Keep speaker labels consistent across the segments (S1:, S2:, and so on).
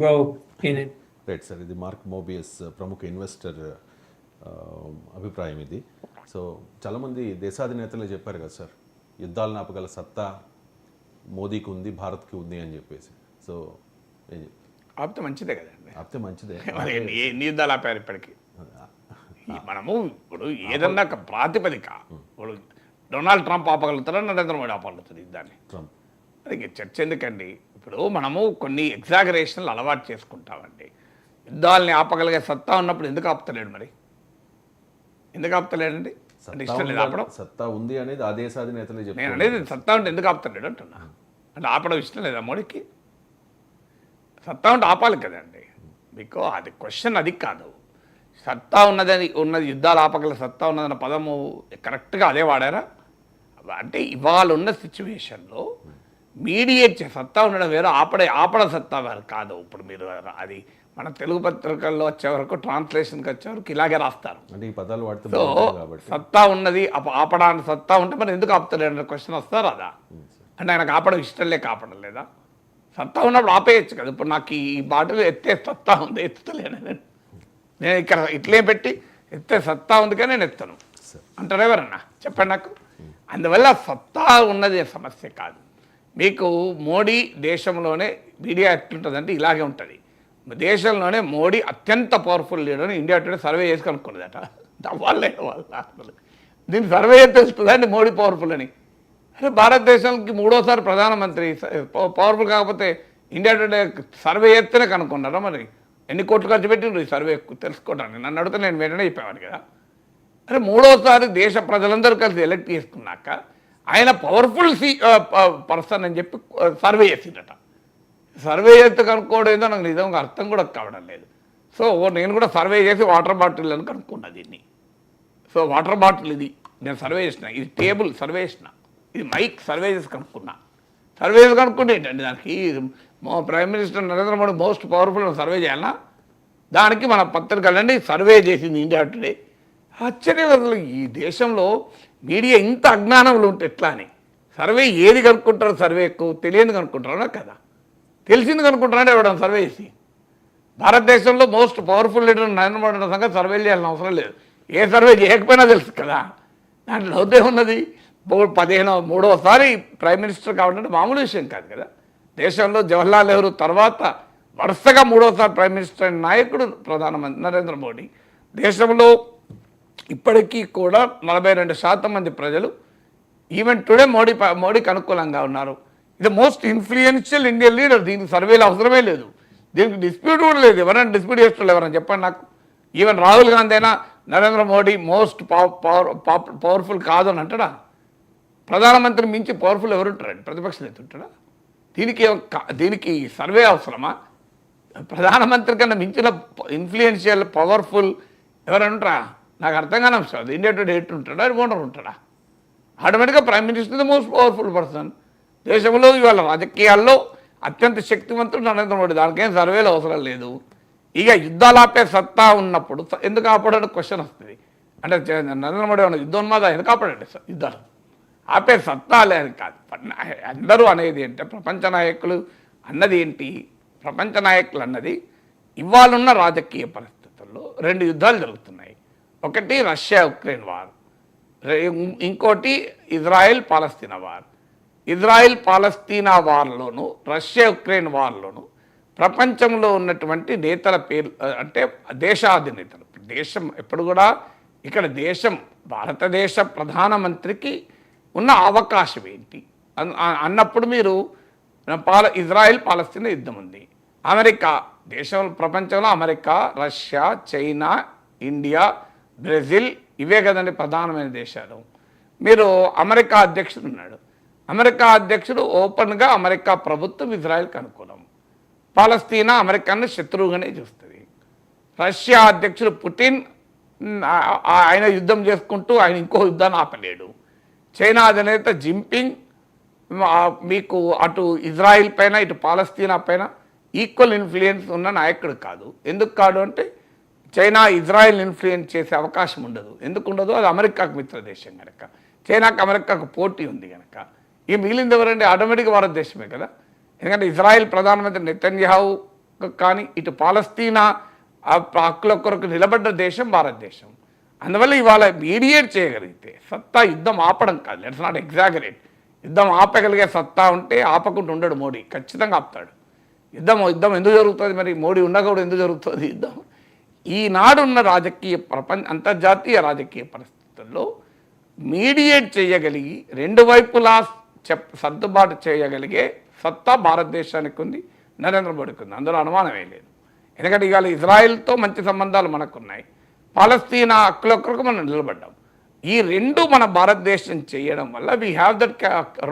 S1: grow in it.
S2: Right sir, ఇది mark Mobius ప్రముఖ investor అభిప్రాయం ఇది. సో చాలామంది దేశాధినేతలే చెప్పారు కదా సార్, యుద్ధాలను ఆపగల సత్తా మోదీకి ఉంది, భారత్కి ఉంది అని చెప్పేసి. సో ఏం చెప్తారు?
S3: ఆపితే మంచిదే కదండి.
S2: ఆపితే మంచిదే.
S3: మరి ఎన్ని యుద్ధాలు ఆపారు ఇప్పటికి? మనము ఇప్పుడు ఏదన్నా ఒక ప్రాతిపదిక, ఇప్పుడు డొనాల్డ్ ట్రంప్ ఆపగలుగుతారా, నరేంద్ర మోడీ ఆపగలుగుతారు యుద్ధాన్ని?
S2: ట్రంప్.
S3: అది చర్చ ఎందుకండి? ఇప్పుడు మనము కొన్ని ఎగ్జాగరేషన్లు అలవాటు చేసుకుంటామండి. యుద్ధాలని ఆపగలిగే సత్తా ఉన్నప్పుడు ఎందుకు ఆపుతలేడు? మరి ఎందుకు ఆపుతలేడండి? అంటే ఇష్టం లేదు ఆపడం.
S2: సత్తా ఉంది అనేది ఆ దేశాధినేతలే చెప్పారు.
S3: నేను అనేది సత్తా ఉంటే ఎందుకు ఆపుతలేడు అంటున్నా. అంటే ఆపడం ఇష్టం లేదా మోడీకి? సత్తా ఉంటే ఆపాలి కదండి. మీకు అది క్వశ్చన్ అది కాదు. సత్తా ఉన్నది యుద్ధాలు ఆపగల సత్తా ఉన్నదన్న పదము కరెక్ట్గా అదే వాడారా? అంటే ఇవాళ ఉన్న సిచ్యువేషన్లో మీడియేట్ సత్తా ఉండడం వేరు, ఆపడ సత్తా వేరు కాదు. ఇప్పుడు మీరు అది మన తెలుగు పత్రికల్లో వచ్చే వరకు, ట్రాన్స్లేషన్కి వచ్చే వరకు ఇలాగే రాస్తారు.
S2: అంటే ఈ పదాలు వాడితే
S3: సో సత్తా ఉన్నది, ఆపడానికి సత్తా ఉంటే మరి ఎందుకు ఆపుతలేడు అనే క్వశ్చన్ వస్తారు అదా? అంటే ఆయనకు ఆపడం ఇష్టం లేక ఆపడం లేదా? సత్తా ఉన్నప్పుడు ఆపేయచ్చు కదా. ఇప్పుడు నాకు ఈ బాటలు ఎత్తే సత్తా ఉంది, ఎత్తుతలేను నేను ఇక్కడ ఇట్లే పెట్టి ఎత్తే సత్తా ఉంది కానీ నేను ఎత్తాను అంటారు ఎవరన్నా? చెప్పండి నాకు. అందువల్ల సత్తా ఉన్నది సమస్య కాదు. మీకు మోడీ దేశంలోనే మీడియా ఎట్లుంటుందంటే ఇలాగే ఉంటుంది. దేశంలోనే మోడీ అత్యంత పవర్ఫుల్ లీడర్ అని ఇండియా టుడే సర్వే చేసి కనుక్కున్నదట. వాళ్ళే అసలు దీన్ని సర్వే చేసి తెలుస్తుందండి మోడీ పవర్ఫుల్ అని. అరే భారతదేశానికి 3వ ప్రధానమంత్రి పవర్ఫుల్ కాకపోతే ఇండియా టుడే సర్వే చేస్తేనే కనుక్కున్నారా? మరి ఎన్ని కోట్లు ఖర్చు పెట్టిండ్రు ఈ సర్వే తెలుసుకోవడానికి? నన్ను అడిగితే నేను వెంటనే చెప్పేవాడు కదా. అరే 3వసారి దేశ ప్రజలందరూ కలిసి ఎలక్ట్ చేసుకున్నాక ఆయన పవర్ఫుల్ పర్సన్ అని చెప్పి సర్వే చేసిందట. సర్వే చేస్తే కనుక్కోవడం ఏదో నాకు నిజంగా అర్థం కూడా కావడం లేదు. సో నేను కూడా సర్వే చేసి వాటర్ బాటిల్ అని కనుక్కున్నా దీన్ని. సో వాటర్ బాటిల్ ఇది నేను సర్వే చేసిన, ఇది టేబుల్ సర్వే చేసిన, ఇది మైక్ సర్వే చేసి కనుక్కున్నా. సర్వే చేసి కనుక్కుంటే ఏంటండి దానికి? Prime minister Narendra Modi most powerful survey చేయాలా? దానికి మన పత్రికలన్నీ సర్వే చేసింది ఇండియా టుడే. ఆశ్చర్యం అసలు ఈ దేశంలో మీడియా ఇంత అజ్ఞానంలో ఉంటే ఎట్లా అని. సర్వే ఏది కనుక్కుంటారు? సర్వే ఎక్కువ తెలియదు కనుక్కుంటారా కదా? తెలిసింది కనుక్కుంటారంటే ఎవడ సర్వే చేసి? భారతదేశంలో most powerful leader Narendra Modi సంగతి సర్వే చేయాల్సిన అవసరం లేదు. ఏ సర్వే చేయకపోయినా తెలుసు కదా. దాంట్లో అవుతే ఉన్నది 3వసారి ప్రైమ్ మినిస్టర్ కావాలంటే మామూలు విషయం కాదు కదా. దేశంలో జవహర్లాల్ నెహ్రూ తర్వాత వరుసగా 3వసారి ప్రైమ్ మినిస్టర్ అయిన నాయకుడు ప్రధానమంత్రి నరేంద్ర మోడీ. దేశంలో ఇప్పటికీ కూడా 42% మంది ప్రజలు ఈవెన్ టుడే మోడీకి అనుకూలంగా ఉన్నారు. ఇది మోస్ట్ ఇన్ఫ్లుయెన్షియల్ ఇండియన్ లీడర్. దీనికి సర్వేలు అవసరమే లేదు, దీనికి డిస్ప్యూట్ కూడా లేదు. ఎవరైనా డిస్ప్యూట్ చేస్తున్నారు ఎవరైనా చెప్పండి నాకు. ఈవెన్ రాహుల్ గాంధీ అయినా నరేంద్ర మోడీ మోస్ట్ పవర్ఫుల్ కాదు అని అంటాడా? ప్రధానమంత్రి మించి పవర్ఫుల్ ఎవరుంటారండి? ప్రతిపక్ష నేత ఉంటాడా? దీనికి సర్వే అవసరమా? ప్రధానమంత్రి కన్నా మించిన ఇన్ఫ్లుయెన్షియల్ పవర్ఫుల్ ఎవరైనా ఉంటారా? నాకు అర్థం కాని అంశం అది. ఇండియా టుడే ఎటు ఉంటాడా? ఓనర్ ఉంటాడా? ఆటోమేటిక్గా prime minister the most powerful person. దేశంలో ఇవాళ రాజకీయాల్లో అత్యంత శక్తివంతుడు నరేంద్ర మోడీ. దానికేం సర్వేలు అవసరం లేదు. ఇక యుద్ధాలు ఆపే సత్తా ఉన్నప్పుడు ఎందుకు ఆపడానికి క్వశ్చన్ వస్తుంది. అంటే నరేంద్ర మోడీ ఉన్న యుద్ధోన్మాద ఎందుకు ఆపడండి యుద్ధాలు? ఆపే సత్తా లేని కాదు. అందరూ అనేది ఏంటంటే ప్రపంచ నాయకులు అన్నది ఏంటి? ప్రపంచ నాయకులు అన్నది ఇవాళున్న రాజకీయ పరిస్థితుల్లో 2 యుద్ధాలు జరుగుతున్నాయి. ఒకటి రష్యా ఉక్రెయిన్ వార్, ఇంకోటి ఇజ్రాయెల్ పాలస్తీనా వార్. ఇజ్రాయెల్ పాలస్తీనా వార్లోను రష్యా ఉక్రెయిన్ వార్లోను ప్రపంచంలో ఉన్నటువంటి నేతల పేరు అంటే దేశాధినేతలు. దేశం ఎప్పుడు కూడా ఇక్కడ దేశం భారతదేశ ప్రధానమంత్రికి ఉన్న అవకాశం ఏంటి అన్నప్పుడు మీరు ఇజ్రాయెల్ పాలస్తీనా యుద్ధం ఉంది. అమెరికా దేశం ప్రపంచంలో America, Russia, China, India, Brazil ఇవే కదండి ప్రధానమైన దేశాలు. మీరు అమెరికా అధ్యక్షుడు ఉన్నాడు. అమెరికా అధ్యక్షుడు ఓపెన్గా అమెరికా ప్రభుత్వం ఇజ్రాయెల్కి అనుకూలం, పాలస్తీనా అమెరికాను శత్రువుగానే చూస్తుంది. రష్యా అధ్యక్షుడు పుటిన్ ఆయన యుద్ధం చేసుకుంటూ ఆయన ఇంకో యుద్ధాన్ని ఆపలేడు. చైనా అధినేత జింపింగ్ మీకు అటు ఇజ్రాయిల్ పైన ఇటు పాలస్తీనా పైన ఈక్వల్ ఇన్ఫ్లుయెన్స్ ఉన్న నాయకుడు కాదు. ఎందుకు కాదు అంటే చైనా ఇజ్రాయిల్ ఇన్ఫ్లుయెన్స్ చేసే అవకాశం ఉండదు. ఎందుకు ఉండదు? అది అమెరికాకు మిత్రదేశం కనుక. చైనాకు అమెరికాకు పోటీ ఉంది కనుక. ఈ మిగిలింది ఎవరండి? ఆటోమేటిక్గా భారతదేశమే కదా. ఎందుకంటే ఇజ్రాయిల్ ప్రధానమంత్రి నెతన్యాహు కానీ ఇటు పాలస్తీనా హక్కుల కొరకు నిలబడ్డ దేశం భారతదేశం. అందువల్ల ఇవాళ మీడియేట్ చేయగలిగితే సత్తా యుద్ధం ఆపడం కాదు, లెట్స్ నాట్ ఎగ్జాగరేట్. యుద్ధం ఆపగలిగే సత్తా ఉంటే ఆపకుండా ఉండడు మోడీ, ఖచ్చితంగా ఆపుతాడు. యుద్ధం ఎందుకు జరుగుతుంది మరి? మోడీ ఉన్నా కూడా ఎందుకు జరుగుతుంది యుద్ధం? ఈనాడున్న రాజకీయ అంతర్జాతీయ రాజకీయ పరిస్థితుల్లో మీడియేట్ చేయగలిగి రెండు వైపులా సర్దుబాటు చేయగలిగే సత్తా భారతదేశానికి ఉంది, నరేంద్ర మోడీకి ఉంది, అందులో అనుమానమే లేదు. ఎందుకంటే ఇవాళ ఇజ్రాయెల్తో మంచి సంబంధాలు మనకున్నాయి, పాలస్తీనా హక్కుల కొరకు మనం నిలబడ్డాం. ఈ రెండు మన భారతదేశం చేయడం వల్ల వీ హ్యావ్ దట్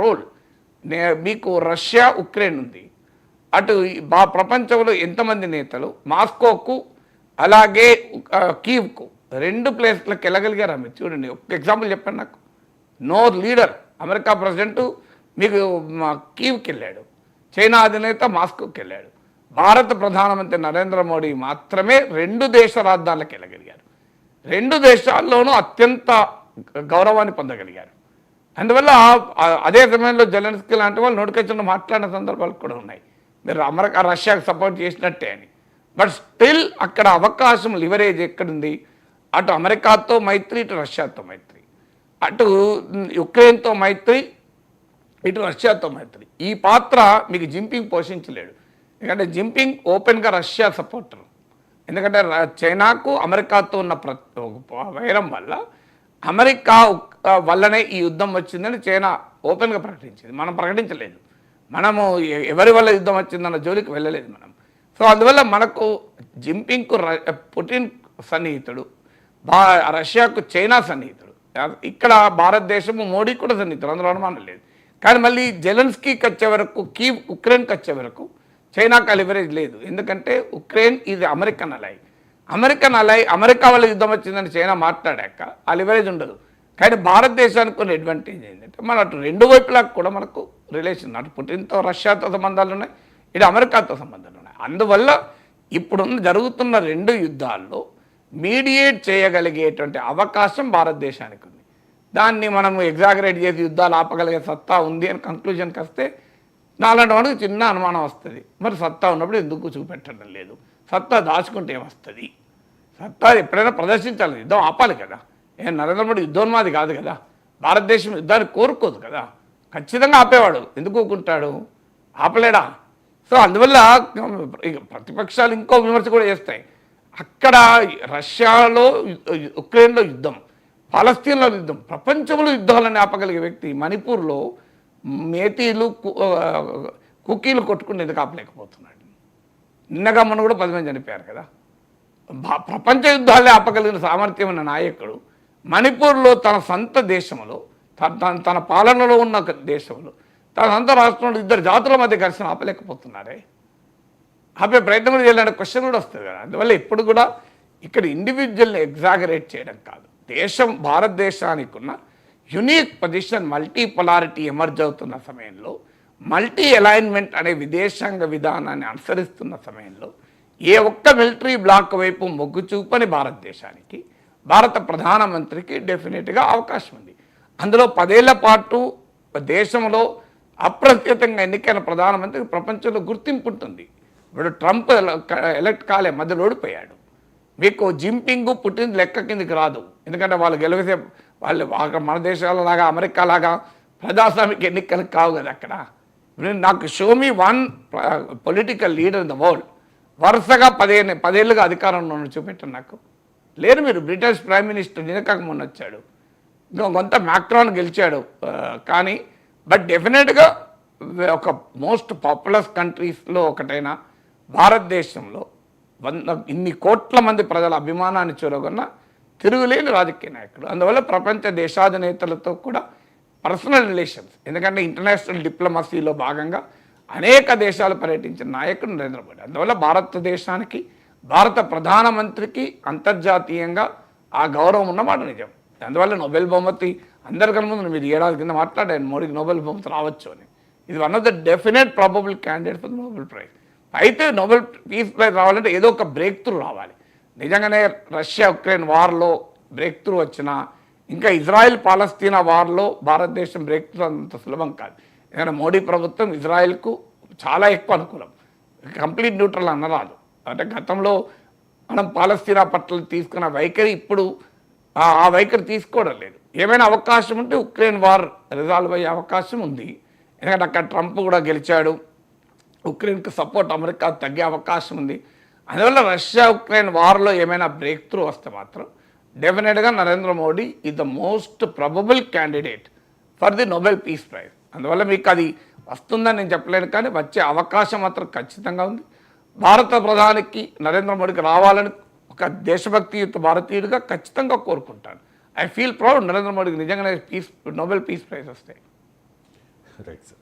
S3: రోల్. మీకు రష్యా ఉక్రెయిన్ ఉంది, అటు ప్రపంచంలో ఎంతమంది నేతలు మాస్కోకు అలాగే కీవ్కు రెండు ప్లేస్లకు వెళ్ళగలిగారు. మీరు చూడండి, ఒక ఎగ్జాంపుల్ చెప్పండి నాకు. నో లీడర్, అమెరికా ప్రెసిడెంట్ మీకు కీవ్కి వెళ్ళాడు, చైనా అధినేత మాస్కోకి వెళ్ళాడు. భారత ప్రధానమంత్రి నరేంద్ర మోడీ మాత్రమే రెండు దేశ రాజధానులకు వెళ్ళగలిగారు, రెండు దేశాల్లోనూ అత్యంత గౌరవాన్ని పొందగలిగారు. అందువల్ల అదే సమయంలో జెలెన్స్కీ లాంటి వాళ్ళు నోటికొచ్చిన మాట్లాడిన సందర్భాలు కూడా ఉన్నాయి, మీరు అమెరికా రష్యాకు సపోర్ట్ చేసినట్టే అని. బట్ స్టిల్ అక్కడ అవకాశం లివరేజ్ ఎక్కడుంది? అటు అమెరికాతో మైత్రి, ఇటు రష్యాతో మైత్రి, అటు యుక్రెయిన్తో మైత్రి, ఇటు రష్యాతో మైత్రి. ఈ పాత్ర మీకు జింపింగ్ పోషించలేడు, ఎందుకంటే జింపింగ్ ఓపెన్గా రష్యా సపోర్టర్. ఎందుకంటే చైనాకు అమెరికాతో ఉన్న వైరం వల్ల అమెరికా వల్లనే ఈ యుద్ధం వచ్చిందని చైనా ఓపెన్గా ప్రకటించింది, మనం ప్రకటించలేదు. మనము ఎవరి వల్ల యుద్ధం వచ్చిందన్న జోలికి వెళ్ళలేదు మనం. సో అందువల్ల మనకు జింపింగ్కు పుటిన్ సన్నిహితుడు, రష్యాకు చైనా సన్నిహితుడు, ఇక్కడ భారతదేశము మోడీ కూడా సన్నిహితుడు, అందులో అనుమానం లేదు. కానీ మళ్ళీ జెలెన్స్కీకి వచ్చే వరకు, ఉక్రెయిన్కి వచ్చే వరకు చైనాకు లివరేజ్ లేదు. ఎందుకంటే ఉక్రెయిన్ ఇది అమెరికన్ అలై, అమెరికా వల్ల యుద్ధం వచ్చిందని చైనా మాట్లాడాక ఆ లివరేజ్ ఉండదు. కానీ భారతదేశానికి కొన్ని అడ్వాంటేజ్ ఏంటంటే మన అటు రెండు వైపులకు కూడా మనకు రిలేషన్, అటు పుటిన్తో రష్యాతో సంబంధాలు ఉన్నాయి, ఇటు అమెరికాతో సంబంధాలు ఉన్నాయి. అందువల్ల ఇప్పుడు జరుగుతున్న రెండు యుద్ధాల్లో మీడియేట్ చేయగలిగేటువంటి అవకాశం భారతదేశానికి ఉంది. దాన్ని మనము ఎగ్జాగరేట్ చేసి యుద్ధాలు ఆపగలిగే సత్తా ఉంది అని కంక్లూజన్కి వస్తే నాలాంటి వాడికి చిన్న అనుమానం వస్తుంది. మరి సత్తా ఉన్నప్పుడు ఎందుకు చూపెట్టడం లేదు? సత్తా దాచుకుంటే ఏమొస్తుంది? సత్తా ఎప్పుడైనా ప్రదర్శించాలి, యుద్ధం ఆపాలి కదా. నరేంద్ర మోడీ యుద్ధోన్మాది కాదు కదా, భారతదేశం యుద్ధాన్ని కోరుకోదు కదా, ఖచ్చితంగా ఆపేవాడు. ఎందుకు ఊరుకుంటాడు? ఆపలేడా? సో అందువల్ల ప్రతిపక్షాలు ఇంకో విమర్శ కూడా చేస్తాయి. అక్కడ రష్యాలో ఉక్రెయిన్లో యుద్ధం, పాలస్తీన్లో యుద్ధం, ప్రపంచంలో యుద్ధాలను ఆపగలిగే వ్యక్తి మణిపూర్లో మేతీలు కుకీలు కొట్టుకుని ఎందుకు ఆపలేకపోతున్నాడు? నిన్నగా మొన్న కూడా 10 మంది చనిపోయారు కదా. ప్రపంచ యుద్ధాలే ఆపగలిగిన సామర్థ్యం ఉన్న నాయకుడు మణిపూర్లో తన సొంత దేశంలో, తన పాలనలో ఉన్న దేశంలో, తన సొంత రాష్ట్రంలో ఇద్దరు జాతుల మధ్య ఘర్షణ ఆపలేకపోతున్నారే. ఆపే ప్రయత్నం కూడా చేయాలనే క్వశ్చన్ కూడా వస్తుంది కదా. అందువల్ల ఇప్పుడు కూడా ఇక్కడ ఇండివిజువల్ని ఎగ్జాగరేట్ చేయడం కాదు, భారతదేశానికి ఉన్న unique position, multi polarity emerge అవుతున్న సమయంలో, మల్టీ అలైన్మెంట్ అనే విదేశాంగ విధానాన్ని అనుసరిస్తున్న సమయంలో ఏ ఒక్క మిలిటరీ బ్లాక్ వైపు మొగ్గు చూపని భారతదేశానికి, భారత ప్రధానమంత్రికి డెఫినెట్గా అవకాశం ఉంది. అందులో 10 ఏళ్ల పాటు దేశంలో అప్రత్యేకంగా ఎన్నికైన ప్రధానమంత్రికి ప్రపంచంలో గుర్తింపు ఉంటుంది. ఇప్పుడు ట్రంప్ ఎలక్ట్ కాలే, మధ్యలో ఓడిపోయాడు. మీకు జింపింగ్ పుటిన్ లెక్క కిందికి రాదు, ఎందుకంటే వాళ్ళు గెలిసే వాళ్ళు మన దేశాల లాగా అమెరికా లాగా ప్రజాస్వామిక ఎన్నికలు కావు కదా. అక్కడ నాకు Xiaomi one political leader in the world వరుసగా 10 ఏళ్ళుగా అధికారంలో చూపెట్టాను నాకు. లేరు. మీరు బ్రిటిష్ ప్రైమ్ మినిస్టర్ నిన్నకాక మొన్న వచ్చాడు, కొంత మ్యాక్రాన్ గెలిచాడు, కానీ బట్ డెఫినెట్గా ఒక మోస్ట్ పాపులర్ కంట్రీస్లో ఒకటైన భారతదేశంలో ఇన్ని కోట్ల మంది ప్రజల అభిమానాన్ని చూరగొన్న తిరుగులేని రాజకీయ నాయకుడు. అందువల్ల ప్రపంచ దేశాధినేతలతో కూడా పర్సనల్ రిలేషన్స్, ఎందుకంటే ఇంటర్నేషనల్ డిప్లొమసీలో భాగంగా అనేక దేశాలు పర్యటించిన నాయకుడు నరేంద్ర మోడీ. అందువల్ల భారతదేశానికి, భారత ప్రధానమంత్రికి అంతర్జాతీయంగా ఆ గౌరవం ఉన్నమాట నిజం. అందువల్ల నోబెల్ బహుమతి అందరికన్నా ముందు మీరు 7 ఏడాది కింద మాట్లాడాను మోడీకి నోబెల్ బహుమతి రావచ్చు అని. ఇది one of the definite probable candidate for the Nobel prize. అయితే నోబెల్ పీస్ ప్రైజ్ రావాలంటే ఏదో ఒక బ్రేక్ త్రూ రావాలి. నిజంగానే రష్యా ఉక్రెయిన్ వార్లో బ్రేక్ త్రూ వచ్చినా, ఇంకా ఇజ్రాయెల్ పాలస్తీనా వార్లో భారతదేశం బ్రేక్ త్రూ అంత సులభం కాదు. ఎందుకంటే మోడీ ప్రభుత్వం ఇజ్రాయెల్కు చాలా ఎక్కువ అనుకూలం. కంప్లీట్ న్యూట్రల్ అనరాదు. అంటే గతంలో మనం పాలస్తీనా పట్ల తీసుకున్న వైఖరి ఇప్పుడు ఆ వైఖరి తీసుకోవడం లేదు. ఏమైనా అవకాశం ఉంటే ఉక్రెయిన్ వార్ రిజాల్వ్ అయ్యే అవకాశం ఉంది. ఎందుకంటే అక్కడ ట్రంప్ కూడా గెలిచాడు. ఉక్రెయిన్కి సపోర్ట్ అమెరికా తగ్గే అవకాశం ఉంది. అందువల్ల రష్యా ఉక్రెయిన్ వార్లో ఏమైనా బ్రేక్ త్రూ వస్తే మాత్రం డెఫినెట్గా Narendra Modi is the most probable candidate for the Nobel peace prize. అందువల్ల మీకు అది వస్తుందని నేను చెప్పలేను, కానీ వచ్చే అవకాశం మాత్రం ఖచ్చితంగా ఉంది. భారత ప్రధానికి నరేంద్ర మోడీకి రావాలని ఒక దేశభక్తియుత భారతీయుడిగా ఖచ్చితంగా కోరుకుంటాను. ఐ ఫీల్ ప్రౌడ్ నరేంద్ర మోడీకి నిజంగానే నోబెల్ పీస్ ప్రైజ్ వస్తాయి.
S2: Right sir.